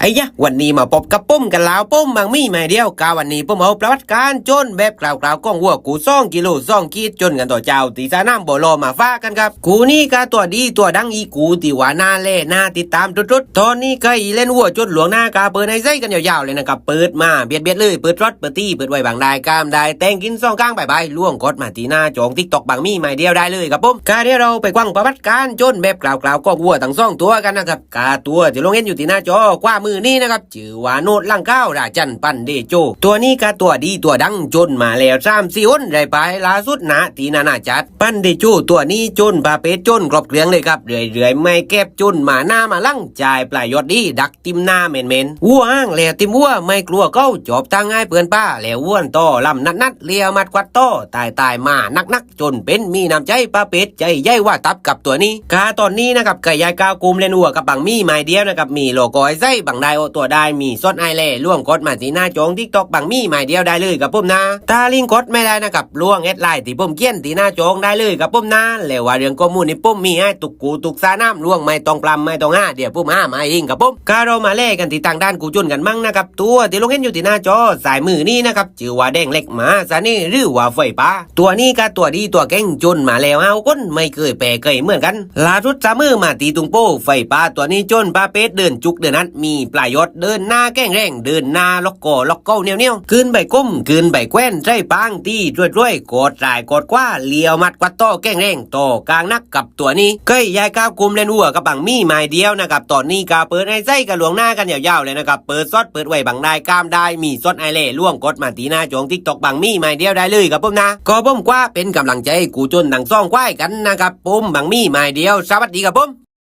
ไอ้ยะวันนี้มาพบกับปุ้มกันแล้วปุ้มบางมี่ไม่เดียวกาวันนี้ปุ้มเอาประวัติการจนแบบกล่าวๆก้องวัวกู2 กิโล2 ขีดจนกันต่อเจ้าตีสาน้ำบ่อโลมาฟ้ากันครับกูนี่กาตัวดีตัวดังอีกูตีว่าหน้าเล่หน้าติดตามจุดๆตอนนี้ก็อีเล่นวัวจนหลวงหน้ากาเปิดในไส้กันยาวๆเลยนะครับเปิดมาเบียดเลยเปิดรถเปิดตี้เปิดไว้บางได้กามได้แต่งกิน2 ข้างใบล่วงกดมาตีหน้าจองติ๊กตอกบางมี่ไม่เดียวได้เลยครับปุ้มกาเดี๋ยวเราไปกว้างประวัติการจนแบบกล่าวๆก้องวัวทั้ง2 ตัวกันนะครับกาตัวจะลงเห็นอยู่ที่หน้าจอกว่ามือนี่นะครับชื่อว่าโนดลังก้าวราจันปันเดโจตัวนี้ก็ตัวดีตัวดังจนมาแล้ว3-4 คนได้ไปล่าสุดนะตีนานาจัดปันเดโจตัวนี้จนปาเป็ดจนกรอบเกลียงเลยครับเรื่อยๆไม่แก็บจนมาหน้ามาลั่งจ่ายปลายยอดดีดักติมหน้าเมนวัวอ้างแล้วติมวัวไม่กลัวเขาจบทางง่ายเปือนป้าแล้วว้วนต่อลำนัดเลียวมัดกวัดต่อตายมานักจนเป็นมีน้ำใจปาเป็ดใจใหญ่ว่าตับกับตัวนี้กาตอนนี้นะครับไก่ยายกาวกุมเล่นวัวกับบังมี่ไม้เดียวนะครับมีโลโก้ไอ้ไส้บังได้ตัวได้มีซดไอเล่ล่วงกดมาที่หน้าจงทิกตอกบังมี่ไม้เดียวได้เลยกับปุ้มนะตาลิงกดไม่ได้นะครับล่วงแอดไลน์ที่ปุ้มเกี้ยนที่หน้าจงได้เลยกับปุ้มนะแล้วว่าเรื่องข้อมูลนี่ปุ้มมีให้ตุกกูตุกซาน้ำล่วงไม่ต้องปลำไม่ต้องเดี๋ยวปุ้มมาเองกับปุ้มกาเรามาเล่กันที่ต่างด้านกูจุนกันมั่งนะครับตัวที่ลงเห็นอยู่ที่หน้าจอสายมือนี่นะครับชื่อว่าแดงเล็กหมาซานี่หรือว่าไฟป้าตัวนี้ก็ตัวดีตัวเก่งจนมาแล้วเอาก้นไม่เคยแปรเคยเหมือนกันลาทุดสามือมาตีตุงโป้ไฟป้าตัวนี้จนป้าเป็ดเดินจุกเดินนัดมีปลายยศเดินหน้าแก้งแรงเดินหน้าล็อกเก้าเนียวคืนใบก้มคืนใบแคว้นใจปางตีรวยกดรายกดกว่าเลียวมัดกวัดโตแก้งแรงโตกลางนักกับตัวนี้เก้ยยายก้าวกุมเล่นวัวกับบังมี่ไม้เดียวนะครับตอนนี้กาเปิดไอ้ไส้กับหลวงหน้ากันยาวๆเลยนะครับเปิดซดเปิดไว้บังได้กามได้มีซดไอเล่ล่วงกดมาตีหน้าจงทิกตอกบังมี่ไม้เดียวได้เลยครับผมนะก็ผมกว่าเป็นกำลังใจกูจนดังซ่องควายกันนะครับผมบังมี่ไม้เดียวสวัสดีครับผม